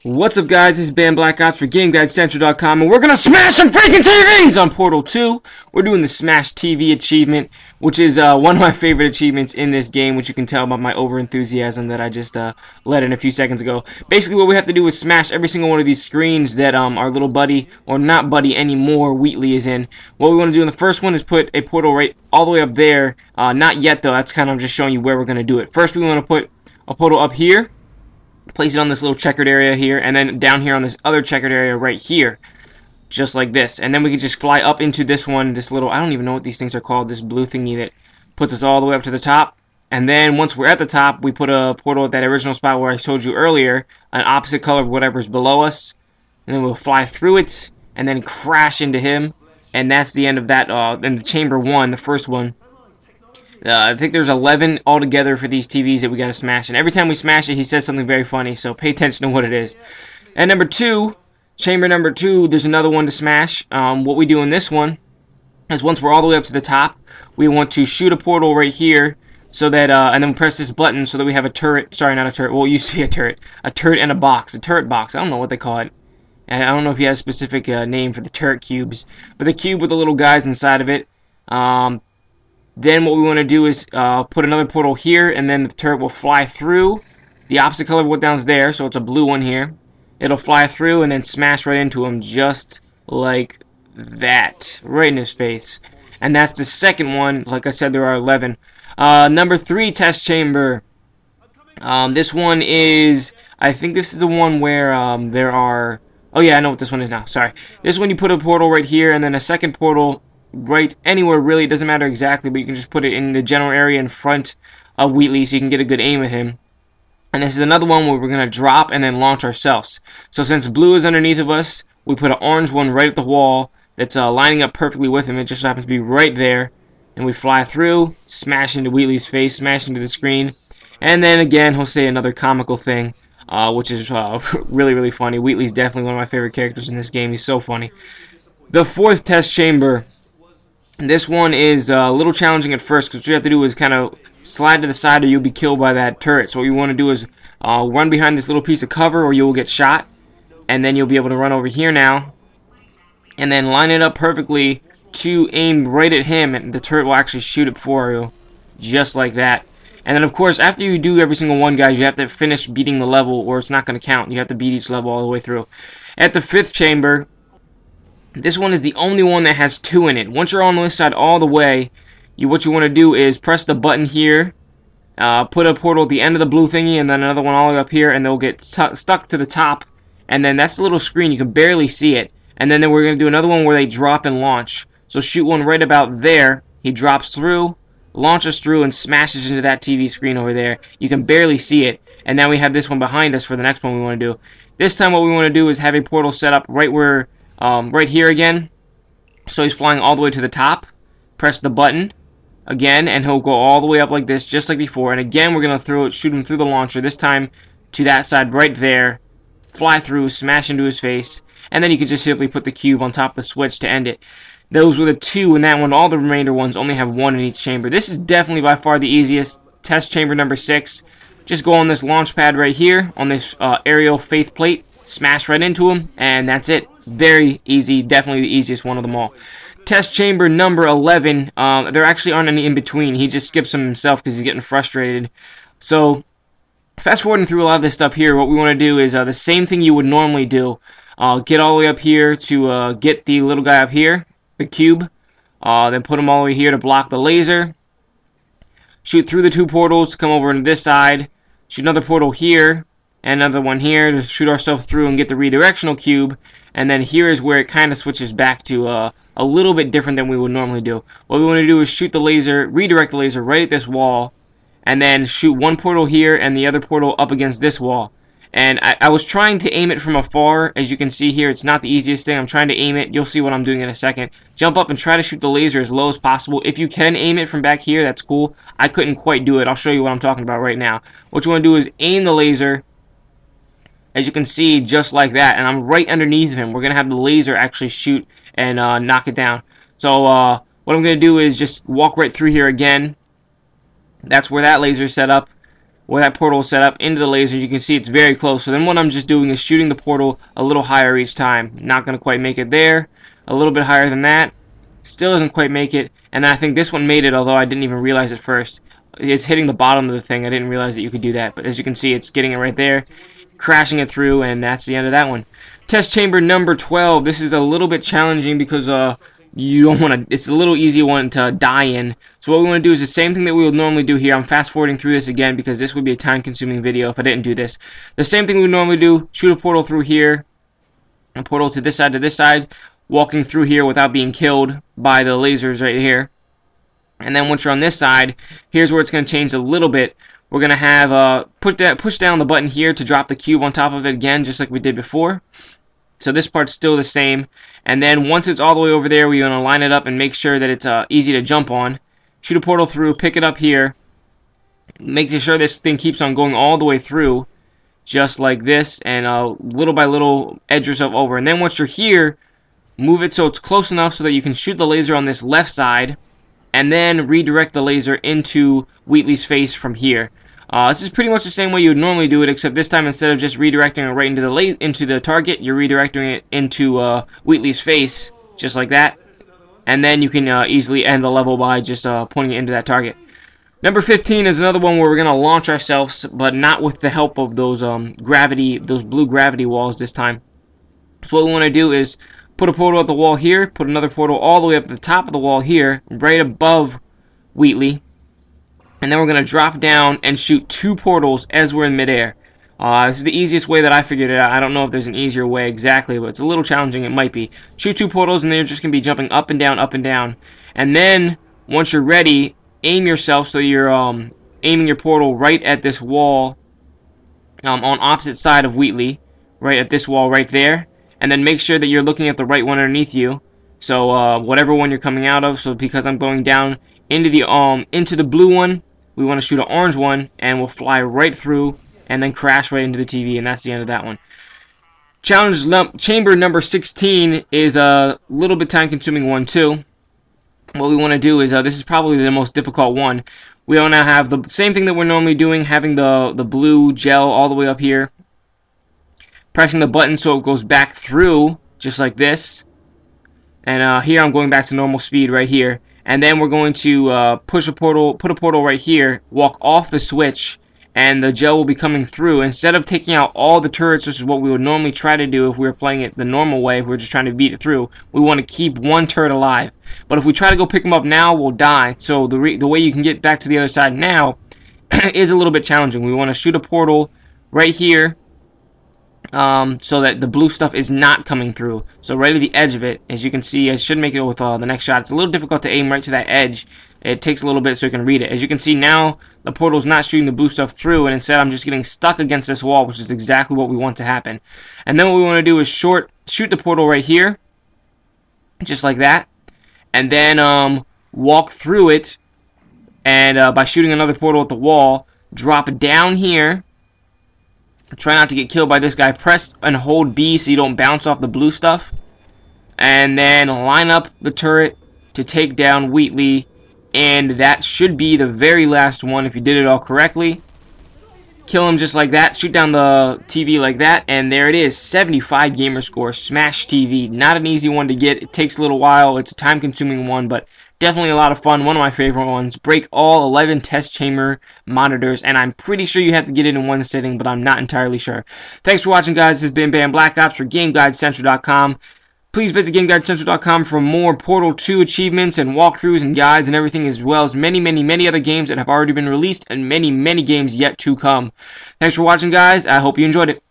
What's up, guys? This is Ben Black Ops for GameGuideCentral.com, and we're gonna smash some freaking TVs on Portal 2. We're doing the Smash TV achievement, which is one of my favorite achievements in this game, which you can tell by my over-enthusiasm that I just let in a few seconds ago. Basically, what we have to do is smash every single one of these screens that our little buddy, or not buddy anymore, Wheatley is in. What we want to do in the first one is put a portal right all the way up there. Not yet, though. That's kind of just showing you where we're going to do it. First, we want to put a portal up here. Place it on this little checkered area here, and then down here on this other checkered area right here, just like this. And then we can just fly up into this one, this little, I don't even know what these things are called, this blue thingy that puts us all the way up to the top. And then once we're at the top, we put a portal at that original spot where I showed you earlier, an opposite color of whatever's below us. And then we'll fly through it, and then crash into him. And that's the end of that, in the chamber 1, the first one. I think there's 11 altogether for these TVs that we gotta smash, and every time we smash it, he says something very funny, so pay attention to what it is. And number 2, chamber number 2, there's another one to smash. What we do in this one is once we're all the way up to the top, we want to shoot a portal right here, so that, and then press this button so that we have a turret, sorry, not a turret, well, it used to be a turret and a box, a turret box, I don't know what they call it. And I don't know if he has a specific name for the turret cubes, but the cube with the little guys inside of it. Then what we want to do is put another portal here, and then the turret will fly through the opposite color of what down's there, so it's a blue one here. It'll fly through and then smash right into him, just like that, right in his face. And that's the second one. Like I said, there are 11. Number 3 test chamber. This one is, I think this is the one where there are, oh yeah, I know what this one is now, sorry. This one you put a portal right here, and then a second portal right anywhere, really. It doesn't matter exactly, but you can just put it in the general area in front of Wheatley so you can get a good aim at him. And this is another one where we're going to drop and then launch ourselves. So since blue is underneath of us, we put an orange one right at the wall that's lining up perfectly with him. It just happens to be right there. And we fly through, smash into Wheatley's face, smash into the screen. And then again, he'll say another comical thing, which is really, really funny. Wheatley's definitely one of my favorite characters in this game. He's so funny. The 4th test chamber. This one is a little challenging at first, because what you have to do is kind of slide to the side or you'll be killed by that turret. So what you want to do is run behind this little piece of cover or you will get shot. And then you'll be able to run over here now. And then line it up perfectly to aim right at him, and the turret will actually shoot it for you. Just like that. And then of course, after you do every single one, guys, you have to finish beating the level or it's not going to count. You have to beat each level all the way through. At the 5th chamber, this one is the only one that has 2 in it. Once you're on this side all the way, what you want to do is press the button here, put a portal at the end of the blue thingy, and then another one all the way up here, and they'll get stuck to the top. And then that's the little screen. You can barely see it. And then we're going to do another one where they drop and launch. So shoot one right about there. He drops through, launches through, and smashes into that TV screen over there. You can barely see it. And now we have this one behind us for the next one we want to do. This time what we want to do is have a portal set up right where... right here again, so he's flying all the way to the top. Press the button again, and he'll go all the way up like this, just like before. And again, we're gonna shoot him through the launcher. This time to that side right there. Fly through, smash into his face, and then you can just simply put the cube on top of the switch to end it. Those were the 2 in that one. All the remainder ones only have 1 in each chamber. This is definitely by far the easiest. Test chamber number 6. Just go on this launch pad right here on this aerial faith plate. Smash right into him, and that's it. Very easy, definitely the easiest one of them all. Test chamber number 11, there actually aren't any in between. He just skips them himself because he's getting frustrated. So, fast forwarding through a lot of this stuff here, what we want to do is the same thing you would normally do. Get all the way up here to get the little guy up here, the cube. Then put him all the way here to block the laser. Shoot through the 2 portals, come over into this side. Shoot another portal here. And another one here to shoot ourselves through and get the redirectional cube. And then here is where it kind of switches back to a little bit different than we would normally do. What we want to do is shoot the laser, redirect the laser right at this wall, and then shoot one portal here and the other portal up against this wall. And I was trying to aim it from afar. As you can see here, it's not the easiest thing. I'm trying to aim it. You'll see what I'm doing in a second. Jump up and try to shoot the laser as low as possible. If you can aim it from back here, that's cool. I couldn't quite do it. I'll show you what I'm talking about right now. What you want to do is aim the laser, as you can see, just like that. And I'm right underneath him. We're going to have the laser actually shoot and knock it down. So what I'm going to do is just walk right through here again. That's where that laser is set up. where that portal is set up into the laser. You can see it's very close. So then what I'm just doing is shooting the portal a little higher each time. Not going to quite make it there. A little bit higher than that. Still doesn't quite make it. And I think this one made it, although I didn't even realize it first. It's hitting the bottom of the thing. I didn't realize that you could do that. But as you can see, it's getting it right there, crashing it through, and that's the end of that one. Test chamber number 12. This is a little bit challenging because you don't want to, it's a little easy one to die in. So what we want to do is the same thing that we would normally do here. I'm fast forwarding through this again because this would be a time consuming video if I didn't do this. The same thing we would normally do, shoot a portal through here, a portal to this side, walking through here without being killed by the lasers right here. And then once you're on this side, here's where it's going to change a little bit. We're going to have push down the button here to drop the cube on top of it again, just like we did before. So this part's still the same. And then once it's all the way over there, we're going to line it up and make sure that it's easy to jump on. Shoot a portal through, pick it up here. Making sure this thing keeps on going all the way through, just like this. And little by little, edge yourself over. And then once you're here, move it so it's close enough so that you can shoot the laser on this left side. And then redirect the laser into Wheatley's face from here. This is pretty much the same way you would normally do it, except this time instead of just redirecting it right into the target, you're redirecting it into Wheatley's face, just like that. And then you can easily end the level by just pointing it into that target. Number 15 is another one where we're going to launch ourselves, but not with the help of those blue gravity walls this time. So what we want to do is put a portal at the wall here, put another portal all the way up at the top of the wall here, right above Wheatley. And then we're going to drop down and shoot 2 portals as we're in midair. This is the easiest way that I figured it out. I don't know if there's an easier way exactly, but it's a little challenging. It might be. Shoot 2 portals, and then you're just going to be jumping up and down, up and down. And then, once you're ready, aim yourself so you're aiming your portal right at this wall on opposite side of Wheatley. Right at this wall right there. And then make sure that you're looking at the right one underneath you. So whatever one you're coming out of. So because I'm going down into the blue one, we want to shoot an orange one, and we'll fly right through and then crash right into the TV, and that's the end of that one. Chamber number 16 is a little bit time-consuming one too. What we want to do is this is probably the most difficult one. We want to have the same thing that we're normally doing, having the blue gel all the way up here. Pressing the button so it goes back through, just like this. And here I'm going back to normal speed right here. And then we're going to put a portal right here, walk off the switch, and the gel will be coming through. Instead of taking out all the turrets, which is what we would normally try to do if we were playing it the normal way, if we were just trying to beat it through, we want to keep one turret alive. But if we try to go pick them up now, we'll die. So the way you can get back to the other side now is a little bit challenging. We want to shoot a portal right here, so that the blue stuff is not coming through. So right at the edge of it, as you can see, I should make it with the next shot. It's a little difficult to aim right to that edge. It takes a little bit so you can read it. As you can see now, the portal's not shooting the blue stuff through, and instead I'm just getting stuck against this wall, which is exactly what we want to happen. And then what we want to do is shoot the portal right here, just like that, and then walk through it, and by shooting another portal at the wall, drop down here. Try not to get killed by this guy. Press and hold B so you don't bounce off the blue stuff. And then line up the turret to take down Wheatley. And that should be the very last one if you did it all correctly. Kill him just like that. Shoot down the TV like that. And there it is. 75 gamer score. Smash TV. Not an easy one to get. It takes a little while. It's a time-consuming one, but definitely a lot of fun. One of my favorite ones. Break all 11 test chamber monitors, and I'm pretty sure you have to get it in one sitting, but I'm not entirely sure. Thanks for watching, guys. This has been Bam Black Ops for GameGuideCentral.com. Please visit GameGuideCentral.com for more Portal 2 achievements and walkthroughs and guides and everything, as well as many, many, many other games that have already been released and many, many games yet to come. Thanks for watching, guys. I hope you enjoyed it.